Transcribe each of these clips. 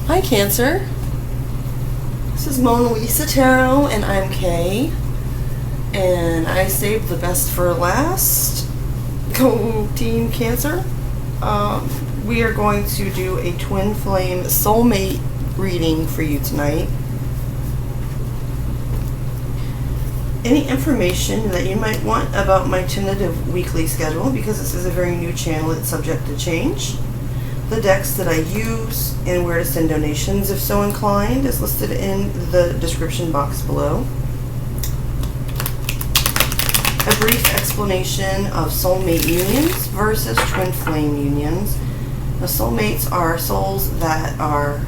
Hi Cancer, this is Mona Lisa Tarot and I'm Kay, and I saved the best for last. Go Team Cancer. We are going to do a twin flame soulmate reading for you tonight. Any information that you might want about my tentative weekly schedule, because this is a very new channel, it's subject to change. The decks that I use and where to send donations if so inclined is listed in the description box below. A brief explanation of soulmate unions versus twin flame unions. The soulmates are souls that are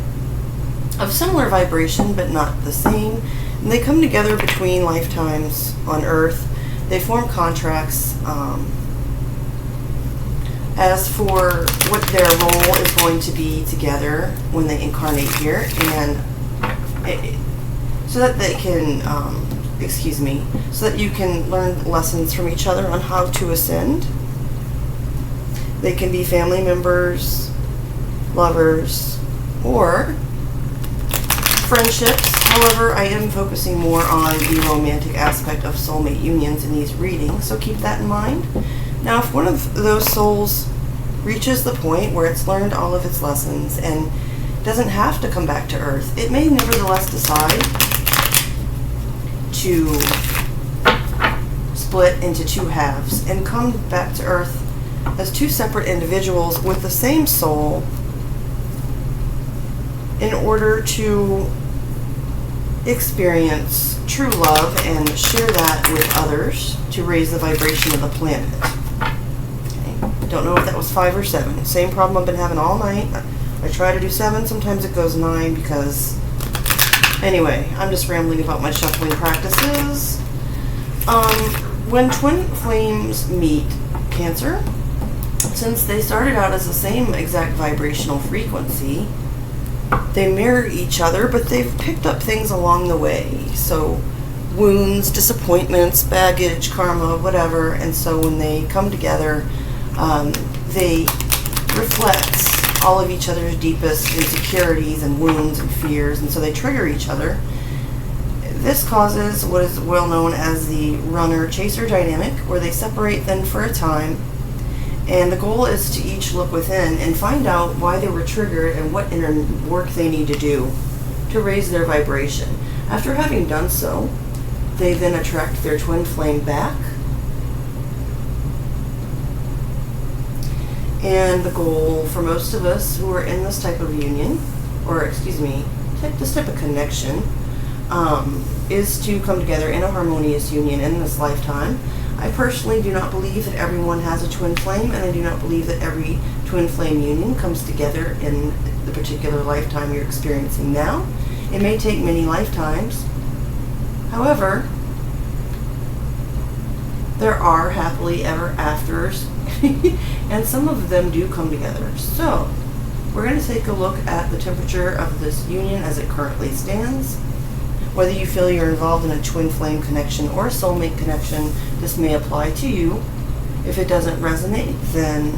of similar vibration but not the same. And they come together between lifetimes on Earth. They form contracts. As for what their role is going to be together when they incarnate here, and so that they can, so that you can learn lessons from each other on how to ascend. They can be family members, lovers, or friendships. However, I am focusing more on the romantic aspect of soulmate unions in these readings, so keep that in mind. Now, if one of those souls reaches the point where it's learned all of its lessons and doesn't have to come back to Earth, it may nevertheless decide to split into two halves and come back to Earth as two separate individuals with the same soul in order to experience true love and share that with others to raise the vibration of the planet. Don't know if that was 5 or 7. Same problem I've been having all night. I try to do 7, sometimes it goes 9 because... Anyway, I'm just rambling about my shuffling practices. When twin flames meet Cancer, since they started out as the same exact vibrational frequency, they mirror each other, but they've picked up things along the way. So, wounds, disappointments, baggage, karma, whatever. And so when they come together, they reflect all of each other's deepest insecurities and wounds and fears, and so they trigger each other. This causes what is well known as the runner-chaser dynamic, where they separate then for a time, and the goal is to each look within and find out why they were triggered and what inner work they need to do to raise their vibration. After having done so, they then attract their twin flame back. And the goal for most of us who are in this type of union, or this type of connection, is to come together in a harmonious union in this lifetime. I personally do not believe that everyone has a twin flame, and I do not believe that every twin flame union comes together in the particular lifetime you're experiencing now. It may take many lifetimes. However, there are happily ever afters, and some of them do come together. So, we're going to take a look at the temperature of this union as it currently stands. Whether you feel you're involved in a twin flame connection or a soulmate connection, this may apply to you. If it doesn't resonate, then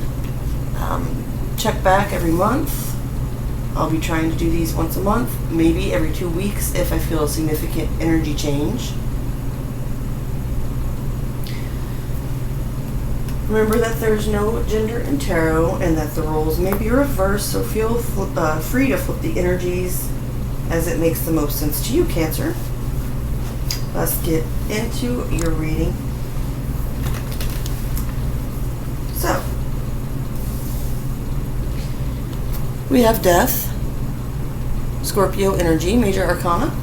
check back every month. I'll be trying to do these once a month, maybe every 2 weeks if I feel a significant energy change. Remember that there's no gender in tarot and that the roles may be reversed, so feel free to flip the energies as it makes the most sense to you, Cancer. Let's get into your reading. So, we have Death, Scorpio energy, Major Arcana,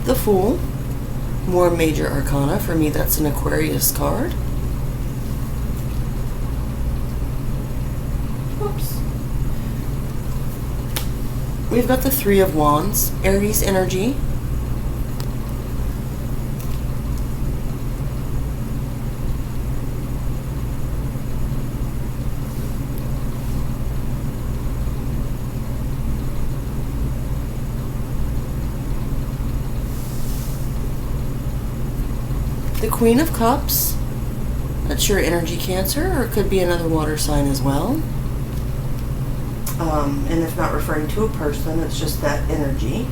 the Fool, more Major Arcana. For me, that's an Aquarius card. Oops. We've got the Three of Wands, Aries energy. The Queen of Cups, that's your energy, Cancer, or it could be another water sign as well. And if not referring to a person, it's just that energy,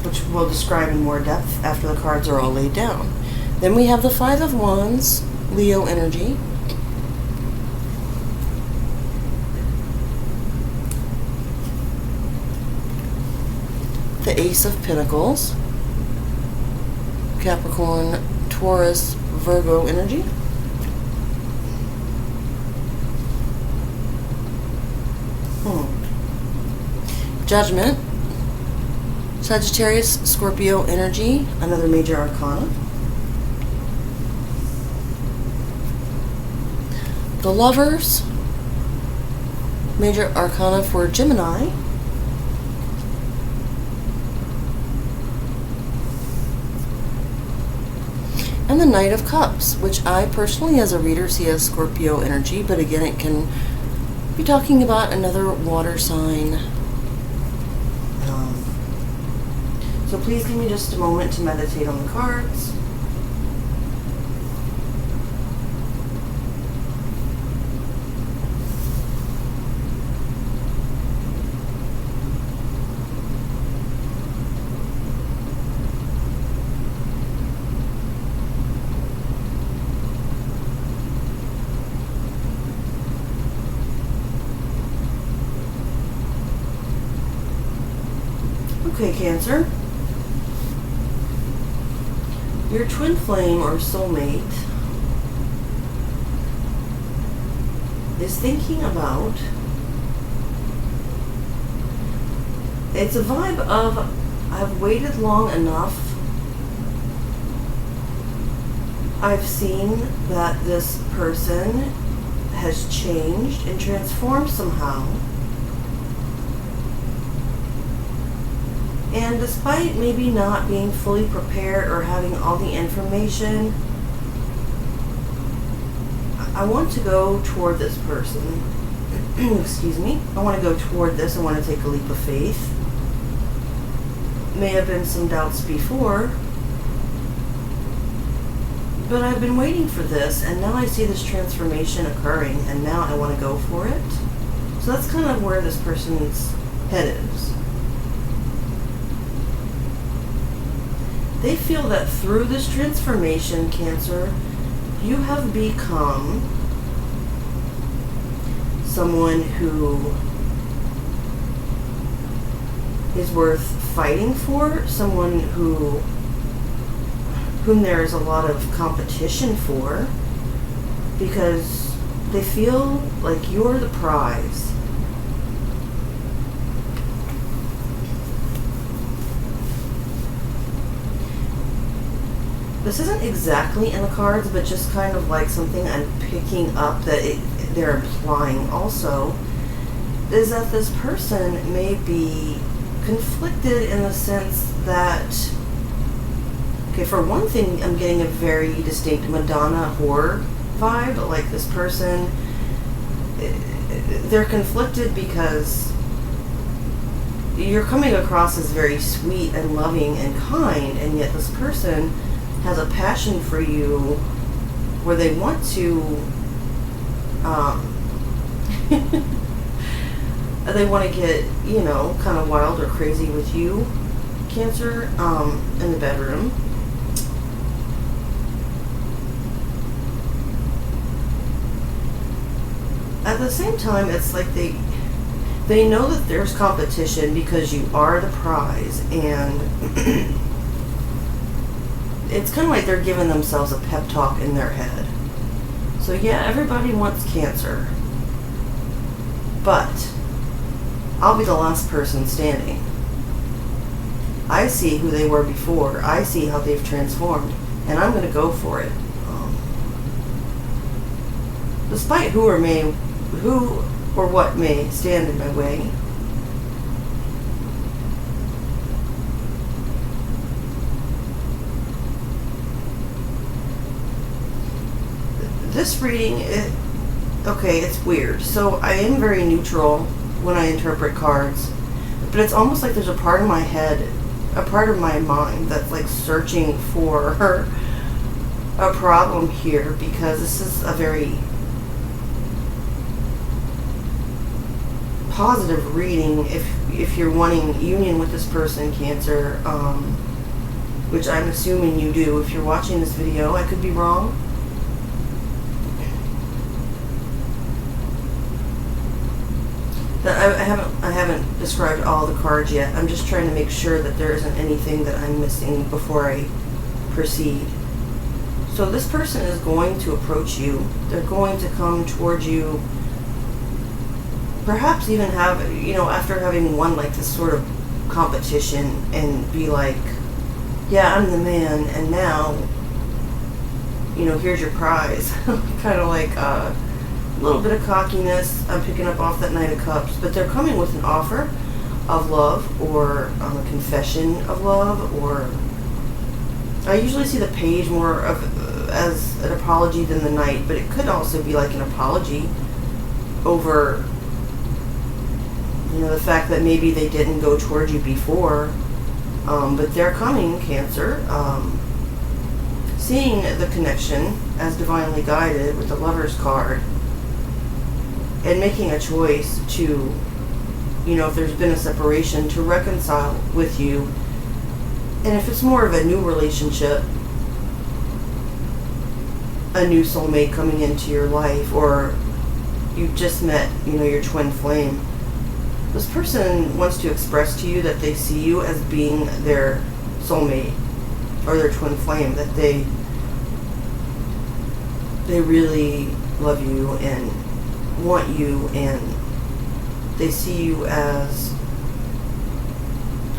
which we'll describe in more depth after the cards are all laid down. Then we have the Five of Wands, Leo energy. The Ace of Pentacles, Capricorn, Taurus, Virgo energy. Judgment, Sagittarius, Scorpio energy, another major arcana. The Lovers, major arcana for Gemini. And the Knight of Cups, which I personally as a reader see as Scorpio energy, but again it can be talking about another water sign. So please give me just a moment to meditate on the cards. Okay, Cancer. Your twin flame or soulmate is thinking about, it's a vibe of, I've waited long enough. I've seen that this person has changed and transformed somehow. And despite maybe not being fully prepared or having all the information, I want to go toward this person. Excuse me. I want to go toward this. I want to take a leap of faith. May have been some doubts before, but I've been waiting for this, and now I see this transformation occurring, and now I want to go for it. So that's kind of where this person's head is. They feel that through this transformation, Cancer, you have become someone who is worth fighting for, someone whom there is a lot of competition for, because they feel like you're the prize. This isn't exactly in the cards, but just kind of like something I'm picking up that they're implying also, is that this person may be conflicted in the sense that, okay, for one thing, I'm getting a very distinct Madonna horror vibe. Like this person, they're conflicted because you're coming across as very sweet and loving and kind, and yet this person has a passion for you where they want to they want to get, you know, kind of wild or crazy with you, Cancer, in the bedroom. At the same time, it's like they know that there's competition because you are the prize, and it's kind of like they're giving themselves a pep talk in their head. So yeah, everybody wants Cancer, but I'll be the last person standing. I see who they were before. I see how they've transformed, and I'm going to go for it. Despite who or what may stand in my way. This reading, okay, it's weird. So I am very neutral when I interpret cards, but it's almost like there's a part of my head, a part of my mind that's like searching for a problem here, because this is a very positive reading if you're wanting union with this person, Cancer, which I'm assuming you do if you're watching this video. I could be wrong. I haven't described all the cards yet. I'm just trying to make sure that there isn't anything that I'm missing before I proceed. So this person is going to approach you. They're going to come towards you. Perhaps even have, after having won like this sort of competition, and be like, yeah, I'm the man, and now, here's your prize. Kind of like a little bit of cockiness I'm picking up off that Knight of Cups, but they're coming with an offer of love, or a confession of love, or I usually see the Page more of as an apology than the Knight, but it could also be like an apology over the fact that maybe they didn't go toward you before, but they're coming, Cancer, seeing the connection as divinely guided with the Lover's card, and making a choice to, if there's been a separation, to reconcile with you. And if it's more of a new relationship, a new soulmate coming into your life, or you just met, your twin flame, this person wants to express to you that they see you as being their soulmate or their twin flame, that they really love you and want you, and they see you as,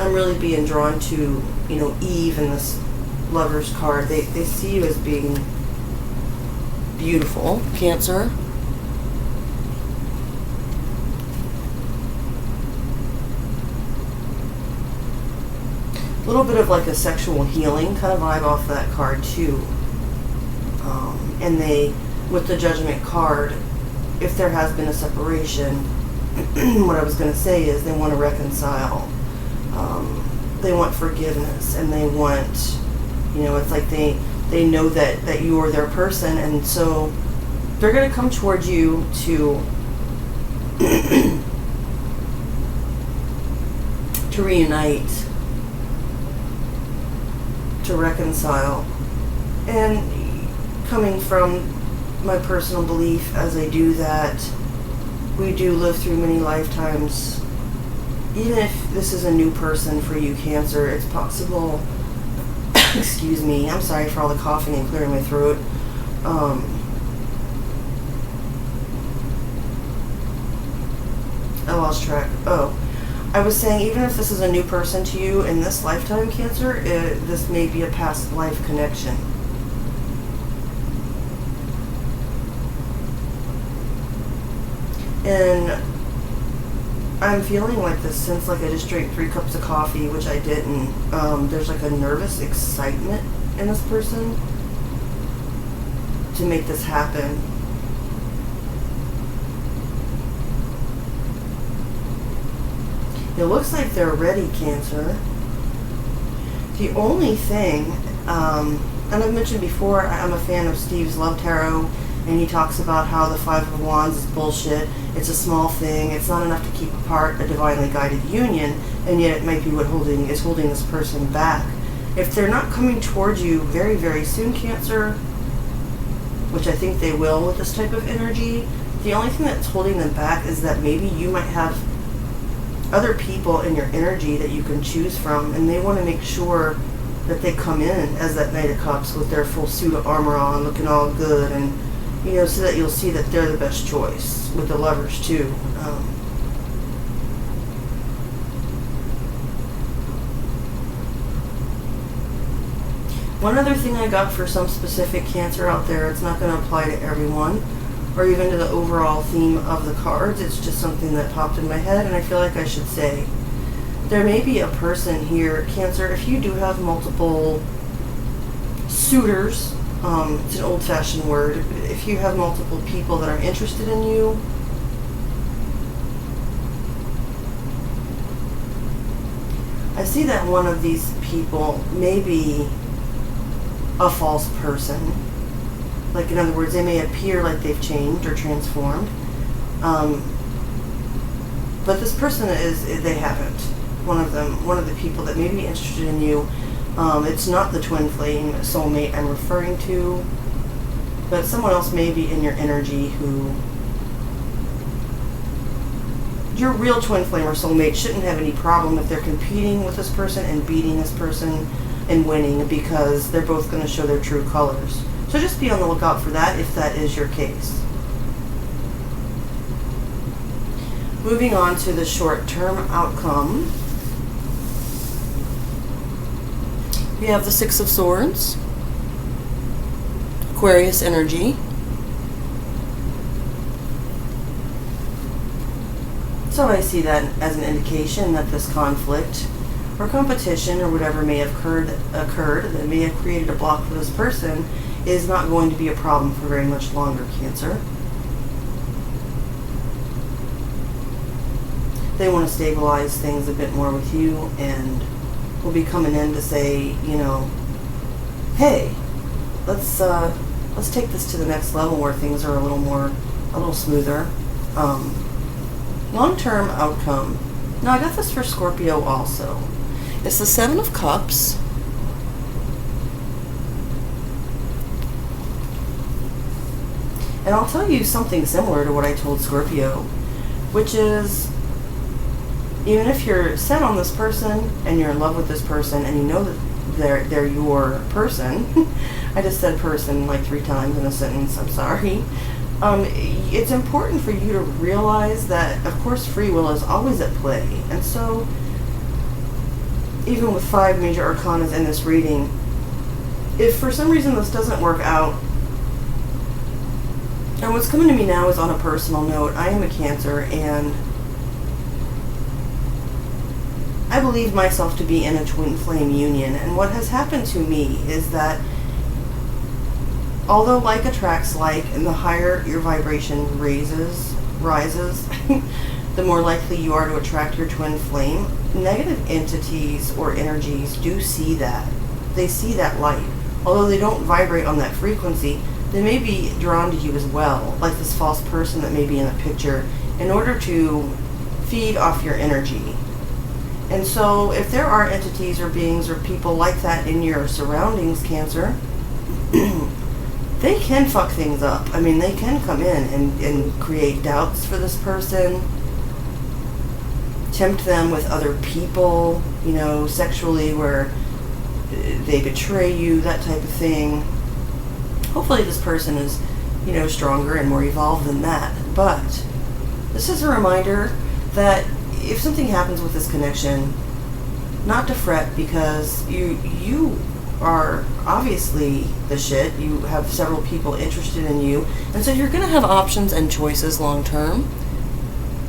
I'm really being drawn to, Eve in this Lover's card. They see you as being beautiful, Cancer. A little bit of like a sexual healing kind of vibe off that card too. And they, with the Judgment card, if there has been a separation, what I was going to say is they want to reconcile. They want forgiveness, and they want, it's like they know that you are their person, and so they're going to come towards you to to reunite, to reconcile. And coming from my personal belief, as I do that, we do live through many lifetimes. Even if this is a new person for you, Cancer, it's possible, excuse me, I'm sorry for all the coughing and clearing my throat. I lost track. Oh, I was saying, even if this is a new person to you in this lifetime, Cancer, this may be a past life connection. And I'm feeling like this since I just drank 3 cups of coffee, which I didn't. There's like a nervous excitement in this person to make this happen. It looks like they're ready, Cancer. The only thing, and I've mentioned before, I'm a fan of Steve's Love Tarot, and he talks about how the Five of Wands is bullshit. It's a small thing. It's not enough to keep apart a divinely guided union, and yet it might be what is holding this person back. If they're not coming towards you very, very soon, Cancer, which I think they will with this type of energy, the only thing that's holding them back is that maybe you might have other people in your energy that you can choose from, and they want to make sure that they come in as that Knight of Cups with their full suit of armor on, looking all good, and so that you'll see that they're the best choice, with the Lovers too. One other thing I got for some specific Cancer out there, it's not going to apply to everyone, or even to the overall theme of the cards, it's just something that popped in my head, and I feel like I should say. There may be a person here, Cancer, if you do have multiple suitors, it's an old-fashioned word, if you have multiple people that are interested in you, I see that one of these people may be a false person. Like, in other words, they may appear like they've changed or transformed. But this person they haven't. One of the people that may be interested in you, it's not the twin flame soulmate I'm referring to, but someone else may be in your energy who, your real twin flame or soulmate shouldn't have any problem if they're competing with this person and beating this person and winning, because they're both going to show their true colors. So just be on the lookout for that if that is your case. Moving on to the short-term outcome. We have the Six of Swords, Aquarius energy. So I see that as an indication that this conflict or competition or whatever may have occurred that may have created a block for this person is not going to be a problem for very much longer, Cancer. They want to stabilize things a bit more with you, and will be coming in to say, you know, hey, let's take this to the next level where things are a little smoother. Long-term outcome. Now I got this for Scorpio also. It's the Seven of Cups. And I'll tell you something similar to what I told Scorpio, which is, even if you're set on this person and you're in love with this person and you know that they're your person, I just said person like 3 times in a sentence, I'm sorry. It's important for you to realize that, of course, free will is always at play. And so, even with 5 major arcanas in this reading, if for some reason this doesn't work out, and what's coming to me now is on a personal note. I am a Cancer, and I believe myself to be in a twin flame union. And what has happened to me is that although like attracts like, and the higher your vibration rises, the more likely you are to attract your twin flame, negative entities or energies do see that. They see that light. Although they don't vibrate on that frequency, they may be drawn to you as well, like this false person that may be in a picture, in order to feed off your energy. And so if there are entities or beings or people like that in your surroundings, Cancer, they can fuck things up. I mean, they can come in and create doubts for this person, tempt them with other people, you know, sexually, where they betray you, that type of thing. Hopefully this person is, you know, stronger and more evolved than that. But this is a reminder that if something happens with this connection, not to fret, because you are obviously the shit. You have several people interested in you, and so you're going to have options and choices long term.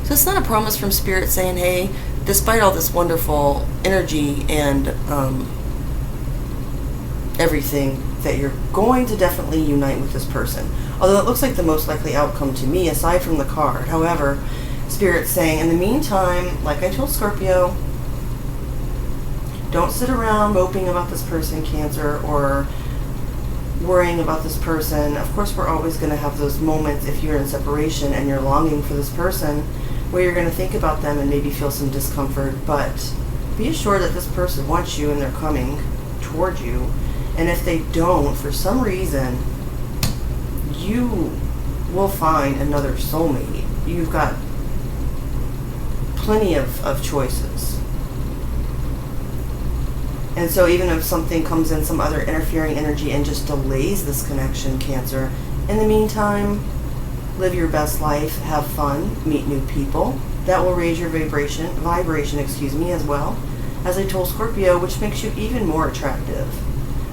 So it's not a promise from Spirit saying, hey, despite all this wonderful energy and everything, that you're going to definitely unite with this person. Although it looks like the most likely outcome to me, aside from the card. However, Spirit's saying, in the meantime, like I told Scorpio, don't sit around moping about this person, Cancer, or worrying about this person. Of course, we're always going to have those moments if you're in separation and you're longing for this person, where you're going to think about them and maybe feel some discomfort. But be assured that this person wants you and they're coming toward you. And if they don't, for some reason, you will find another soulmate. You've got plenty of choices. And so even if something comes in, some other interfering energy, and just delays this connection, Cancer, in the meantime, live your best life, have fun, meet new people. That will raise your vibration, as well. As I told Scorpio, which makes you even more attractive.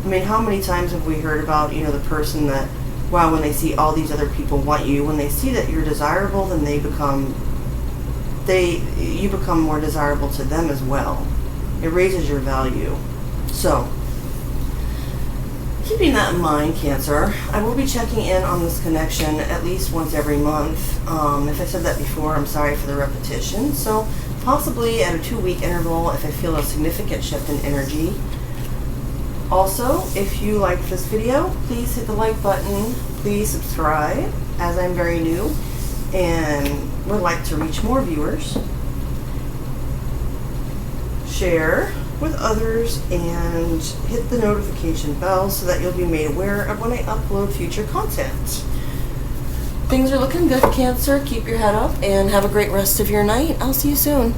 I mean, how many times have we heard about, you know, the person that, wow, when they see all these other people want you, when they see that you're desirable, then you become more desirable to them as well. It raises your value. So, keeping that in mind, Cancer, I will be checking in on this connection at least once every month. If I said that before, I'm sorry for the repetition. So, possibly at a 2-week interval if I feel a significant shift in energy. Also, if you liked this video, please hit the like button. Please subscribe, as I'm very new and would like to reach more viewers. share with others, and hit the notification bell so that you'll be made aware of when I upload future content. Things are looking good, Cancer. Keep your head up and have a great rest of your night. I'll see you soon.